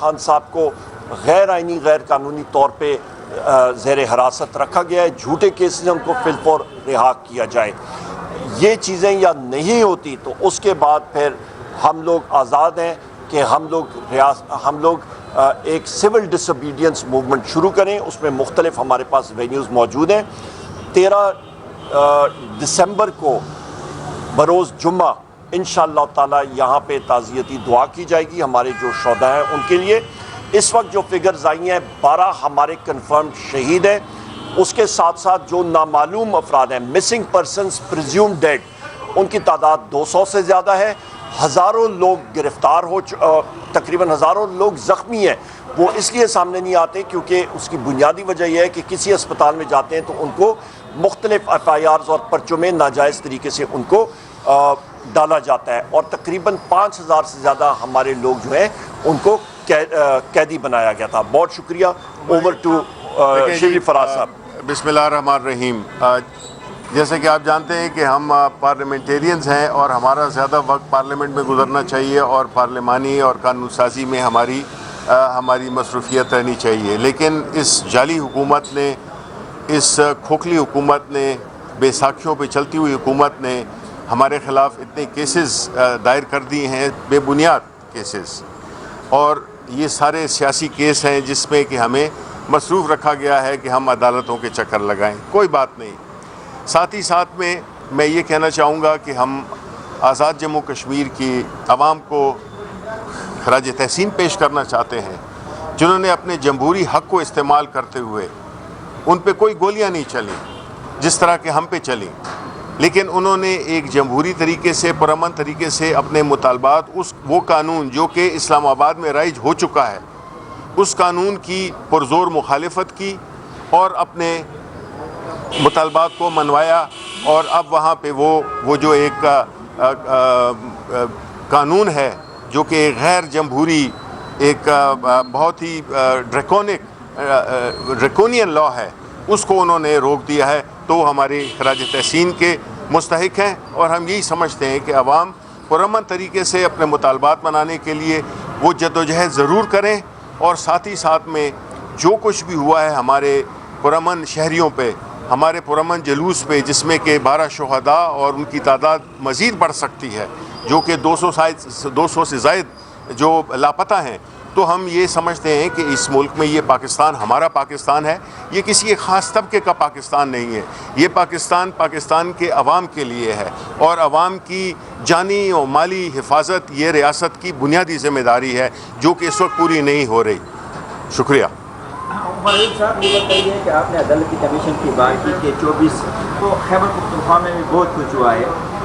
خان صاحب کو غیر آئینی غیر قانونی طور پہ زیر حراست رکھا گیا ہے، جھوٹے کیسز ہیں، ان کو فی الفور رہا کیا جائے۔ یہ چیزیں یا نہیں ہوتی تو اس کے بعد پھر ہم لوگ آزاد ہیں کہ ہم لوگ ایک سول ڈس اوبیڈینس موومنٹ شروع کریں۔ اس میں مختلف ہمارے پاس وینیوز موجود ہیں۔ 13 دسمبر کو بروز جمعہ انشاءاللہ تعالی یہاں پہ تعزیتی دعا کی جائے گی ہمارے جو شہداء ہیں ان کے لیے۔ اس وقت جو فگرز آئی ہیں 12 ہمارے کنفرمڈ شہید ہیں، اس کے ساتھ ساتھ جو نامعلوم افراد ہیں، مسنگ پرسنز پریزیوم ڈیڈ، ان کی تعداد 200 سے زیادہ ہے۔ ہزاروں لوگ گرفتار تقریباً ہزاروں لوگ زخمی ہیں۔ وہ اس لیے سامنے نہیں آتے کیونکہ اس کی بنیادی وجہ یہ ہے کہ کسی اسپتال میں جاتے ہیں تو ان کو مختلف FIRs اور پرچوں میں ناجائز طریقے سے ان کو ڈالا جاتا ہے، اور تقریباً 5000 سے زیادہ ہمارے لوگ جو ہیں ان کو قیدی بنایا گیا تھا۔ بہت شکریہ۔ اوور ٹو شیخ فراز صاحب۔ بسم اللہ الرحمن الرحیم۔ جیسے کہ آپ جانتے ہیں کہ ہم پارلیمنٹیرینز ہیں اور ہمارا زیادہ وقت پارلیمنٹ میں گزرنا چاہیے اور پارلیمانی اور قانون سازی میں ہماری مصروفیت رہنی چاہیے، لیکن اس جعلی حکومت نے، اس کھوکھلی حکومت نے، بے ساکھیوں پہ چلتی ہوئی حکومت نے ہمارے خلاف اتنے کیسز دائر کر دیے ہیں، بے بنیاد کیسز، اور یہ سارے سیاسی کیس ہیں جس میں کہ ہمیں مصروف رکھا گیا ہے کہ ہم عدالتوں کے چکر لگائیں۔ کوئی بات نہیں۔ ساتھ ہی ساتھ میں یہ کہنا چاہوں گا کہ ہم آزاد جموں کشمیر کی عوام کو خراج تحسین پیش کرنا چاہتے ہیں، جنہوں نے اپنے جمہوری حق کو استعمال کرتے ہوئے، ان پہ کوئی گولیاں نہیں چلیں جس طرح کہ ہم پہ چلیں، لیکن انہوں نے ایک جمہوری طریقے سے، پرامن طریقے سے اپنے مطالبات، وہ قانون جو کہ اسلام آباد میں رائج ہو چکا ہے، اس قانون کی پرزور مخالفت کی اور اپنے مطالبات کو منوایا، اور اب وہاں پہ وہ جو ایک قانون ہے جو کہ ایک غیر جمہوری، ایک بہت ہی ڈریکونین لا ہے، اس کو انہوں نے روک دیا ہے، تو ہمارے خراج تحسین کے مستحق ہیں، اور ہم یہی سمجھتے ہیں کہ عوام پرامن طریقے سے اپنے مطالبات منانے کے لیے وہ جدوجہد ضرور کریں، اور ساتھ ہی ساتھ میں جو کچھ بھی ہوا ہے ہمارے پرامن شہریوں پہ، ہمارے پرامن جلوس پہ، جس میں کہ 12 شہداء اور ان کی تعداد مزید بڑھ سکتی ہے، جو کہ 200 سے زائد جو لاپتہ ہیں، تو ہم یہ سمجھتے ہیں کہ اس ملک میں یہ پاکستان ہمارا پاکستان ہے، یہ کسی ایک خاص طبقے کا پاکستان نہیں ہے، یہ پاکستان کے عوام کے لیے ہے، اور عوام کی جانی اور مالی حفاظت یہ ریاست کی بنیادی ذمہ داری ہے، جو کہ اس وقت پوری نہیں ہو رہی۔ شکریہ۔ فاروق صاحب، یہ بتائیے کہ آپ نے عدالتی کمیشن کی بات کی کہ 24 تو خیبر پختونخوا میں بھی بہت کچھ ہوا ہے،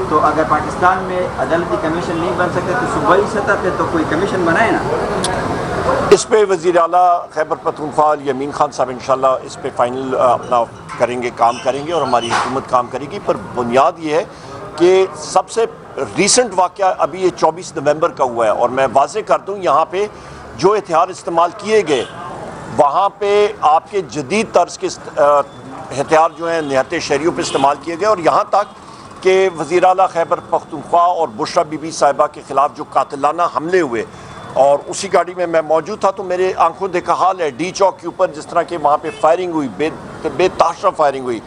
تو اگر پاکستان میں عدالتی کمیشن نہیں بن سکتے تو صوبائی سطح پہ تو کوئی کمیشن بنائے نا۔ اس پہ وزیر اعلیٰ خیبر پختونخوا یمین خان صاحب انشاءاللہ اس پہ فائنل اپنا کام کریں گے اور ہماری حکومت کام کرے گی، پر بنیاد یہ ہے کہ سب سے ریسنٹ واقعہ ابھی یہ 24 نومبر کا ہوا ہے، اور میں واضح کر دوں یہاں پہ جو ہتھیار استعمال کیے گئے وہاں پہ آپ کے جدید طرز کے ہتھیار جو ہیں نہتے شہریوں پہ استعمال کیے گئے، اور یہاں تک کہ وزیر اعلیٰ خیبر پختونخوا اور بشرا بی بی صاحبہ کے خلاف جو قاتلانہ حملے ہوئے، اور اسی گاڑی میں موجود تھا تو میرے آنکھوں دیکھا حال ہے ڈی چوک کے اوپر جس طرح کہ وہاں پہ فائرنگ ہوئی، بے تحاشا فائرنگ ہوئی،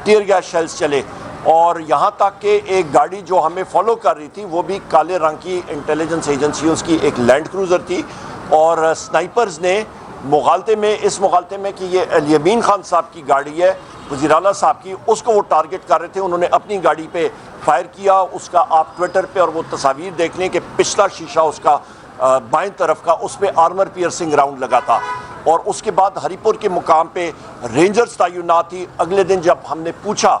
ٹیئر گیس شیلز چلے، اور یہاں تک کہ ایک گاڑی جو ہمیں فالو کر رہی تھی وہ بھی کالے رنگ کی انٹیلیجنس ایجنسیوں کی ایک لینڈ کروزر تھی، اور سنائپرز نے اس مغالطے میں کہ یہ الیمین خان صاحب کی گاڑی ہے وزیر اعلیٰ صاحب کی، اس کو وہ ٹارگٹ کر رہے تھے، انہوں نے اپنی گاڑی پہ فائر کیا۔ اس کا آپ ٹویٹر پہ اور وہ تصاویر دیکھ لیں کہ پچھلا شیشہ اس کا بائیں طرف کا اس پہ آرمر پیئرسنگ راؤنڈ لگا تھا، اور اس کے بعد ہری پور کے مقام پہ رینجرز تعینات تھی۔ اگلے دن جب ہم نے پوچھا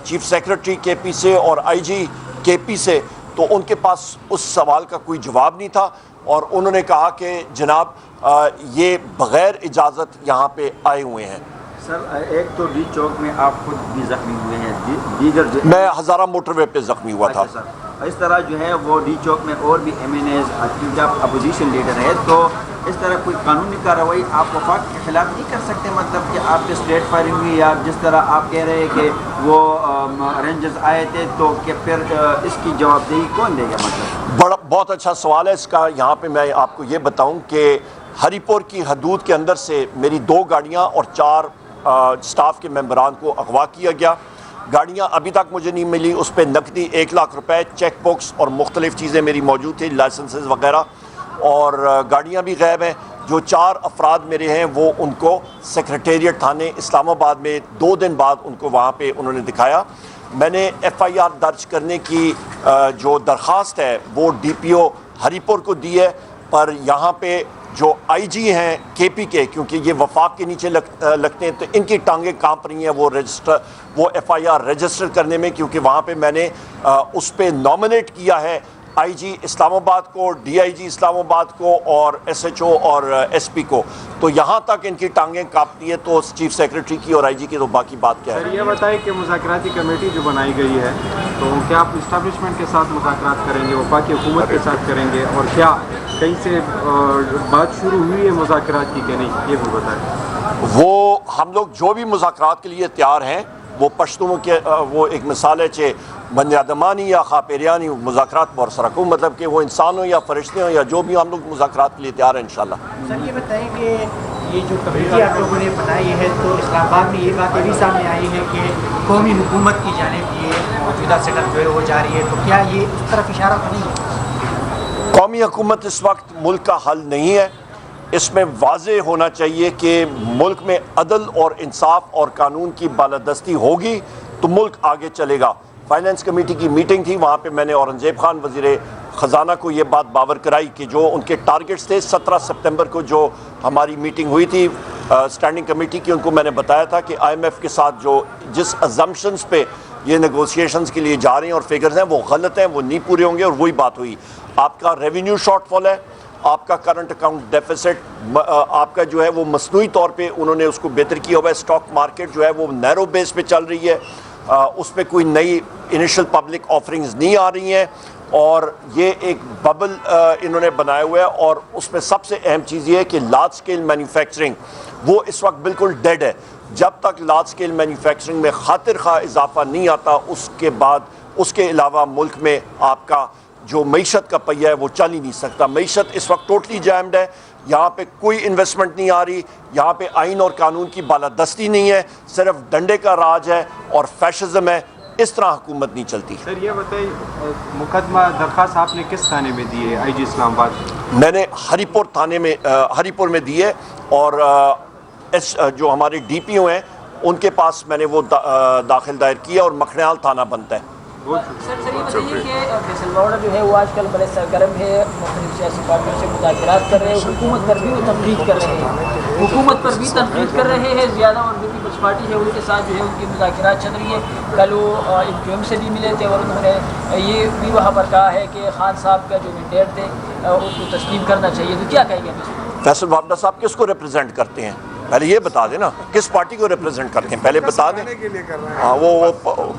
چیف سیکرٹری کے پی سے اور آئی جی کے پی سے تو ان کے پاس اس سوال کا کوئی جواب نہیں تھا، اور انہوں نے کہا کہ جناب یہ بغیر اجازت یہاں پہ آئے ہوئے ہیں۔ سر، ایک تو ڈی چوک میں آپ خود بھی زخمی ہوئے ہیں، دیگر میں ہزارہ موٹر وے پہ زخمی ہوا تھا۔ اس طرح جو ہے وہ ڈی چوک میں اور بھی ایم این ایز جب اپوزیشن لیڈر ہے، تو اس طرح کوئی قانونی کارروائی آپ وفاق کے خلاف نہیں کر سکتے؟ مطلب کہ آپ کے اسٹریٹ فائرنگ ہوئی، یا جس طرح آپ کہہ رہے ہیں کہ وہ رینجرز آئے تھے، تو کہ پھر اس کی جواب دہی کون دے گا؟ مطلب بہت اچھا سوال ہے اس کا۔ یہاں پہ میں آپ کو یہ بتاؤں کہ ہری پور کی حدود کے اندر سے میری 2 گاڑیاں اور 4 سٹاف کے ممبران کو اغوا کیا گیا. گاڑیاں ابھی تک مجھے نہیں ملی, اس پہ نقدی 1 لاکھ روپے, چیک بکس اور مختلف چیزیں میری موجود تھیں, لائسنسز وغیرہ, اور گاڑیاں بھی غائب ہیں. جو 4 افراد میرے ہیں وہ ان کو سیکریٹریٹ تھانے اسلام آباد میں 2 دن بعد ان کو وہاں پہ انہوں نے دکھایا. میں نے ایف آئی آر درج کرنے کی جو درخواست ہے وہ ڈی پی او ہری پور کو دی ہے, پر یہاں پہ جو آئی جی ہیں کے پی کے, کیونکہ یہ وفاق کے نیچے لگتے ہیں, تو ان کی ٹانگیں کانپ رہی ہیں وہ ایف آئی آر رجسٹر کرنے میں, کیونکہ وہاں پہ میں نے اس پہ نامنیٹ کیا ہے آئی جی اسلام آباد کو, ڈی آئی جی اسلام آباد کو, اور ایس ایچ او اور ایس پی کو. تو یہاں تک ان کی ٹانگیں کانپتی ہیں, تو چیف سیکریٹری کی اور آئی جی کی تو باقی بات کیا ہے. سر یہ بتائیں کہ مذاکراتی کمیٹی جو بنائی گئی ہے, تو کیا آپ اسٹیبلشمنٹ کے ساتھ مذاکرات کریں گے, وفاقی حکومت کے ساتھ کریں گے, اور کیا کہیں سے بات شروع ہوئی ہے مذاکرات کی کہ نہیں, یہ بھی بتائیں. وہ ہم لوگ جو بھی مذاکرات کے لیے تیار ہیں, وہ پشتوں کے وہ ایک مثال ہے کہ بنی آدمانی یا خاپیریانی مذاکرات برسرکوں, مطلب کہ وہ انسان ہو یا فرشتے ہوں یا جو بھی, ہم لوگ مذاکرات کے لیے تیار ہیں انشاءاللہ. سر یہ بتائیں کہ یہ جو کمیٹی آپ لوگوں نے بنائی ہے, تو اسلام آباد میں یہ باتیں بھی سامنے آئی ہیں کہ قومی حکومت کی جانب یہ موجودہ سیٹ اپ جو ہے وہ جاری ہے, تو کیا یہ اس طرف اشارہ تو نہیں ہے؟ قومی حکومت اس وقت ملک کا حل نہیں ہے. اس میں واضح ہونا چاہیے کہ ملک میں عدل اور انصاف اور قانون کی بالادستی ہوگی تو ملک آگے چلے گا. فائنانس کمیٹی کی میٹنگ تھی, وہاں پہ میں نے اورنگزیب خان وزیر خزانہ کو یہ بات باور کرائی کہ جو ان کے ٹارگٹس تھے 17 سپتمبر کو جو ہماری میٹنگ ہوئی تھی اسٹینڈنگ کمیٹی کی, ان کو میں نے بتایا تھا کہ آئی ایم ایف کے ساتھ جو جس ازمپشنز پہ یہ نیگوسیشنز کے لیے جا رہے ہیں اور فگرز ہیں وہ غلط ہیں, وہ نہیں پورے ہوں گے. اور وہی بات ہوئی. آپ کا ریونیو شارٹ فال ہے, آپ کا کرنٹ اکاؤنٹ ڈیفیسٹ, آپ کا جو ہے وہ مصنوعی طور پہ انہوں نے اس کو بہتر کیا ہوا ہے. اسٹاک مارکیٹ جو ہے وہ نیرو بیس پہ چل رہی ہے, اس پہ کوئی نئی انیشل پبلک آفرنگز نہیں آ رہی ہیں, اور یہ ایک ببل انہوں نے بنایا ہوا ہے. اور اس میں سب سے اہم چیز یہ ہے کہ لارج اسکیل مینوفیکچرنگ وہ اس وقت بالکل ڈیڈ ہے. جب تک لارج اسکیل مینوفیکچرنگ میں خاطر خواہ اضافہ نہیں آتا, اس کے بعد اس کے علاوہ ملک میں آپ کا جو معیشت کا پہیہ ہے وہ چل ہی نہیں سکتا. معیشت اس وقت ٹوٹلی جیمڈ ہے, یہاں پہ کوئی انویسٹمنٹ نہیں آ رہی, یہاں پہ آئین اور قانون کی بالادستی نہیں ہے, صرف ڈنڈے کا راج ہے اور فیشزم ہے. اس طرح حکومت نہیں چلتی. سر یہ بتائیں مقدمہ درخواست آپ نے کس تھانے میں دی ہے آئی جی اسلام آباد؟ میں نے ہری پور تھانے میں ہری پور میں دی ہے, اور جو ہمارے ڈی پی او ہیں ان کے پاس میں نے وہ داخل دائر کیا, اور مکھنیال تھانہ بنتا ہے. سر یہ بتائیے کہ فیصل باوڑا جو ہے وہ آج کل بڑے سرگرم ہے, مختلف سیاسی پارٹیوں سے مذاکرات کر رہے ہیں, حکومت پر بھی وہ تنقید کر رہے ہیں, حکومت پر بھی تنقید کر رہے ہیں زیادہ, اور جو پیپلز پارٹی ہے ان کے ساتھ جو ہے ان کی مذاکرات چل رہی ہے. کل وہ ایک جو سے بھی ملے تھے, اور انہوں نے یہ بھی وہاں پر کہا ہے کہ خان صاحب کا جو مینڈیٹ تھے اس کو تسلیم کرنا چاہیے. تو کیا کہیں گے آپ؟ فیصل وابڈا صاحب کس کو ریپرزینٹ کرتے ہیں؟ پہلے یہ بتا دیں نا, کس پارٹی کو ریپرزینٹ کرتے ہیں, پہلے بتا دیں. ہاں وہ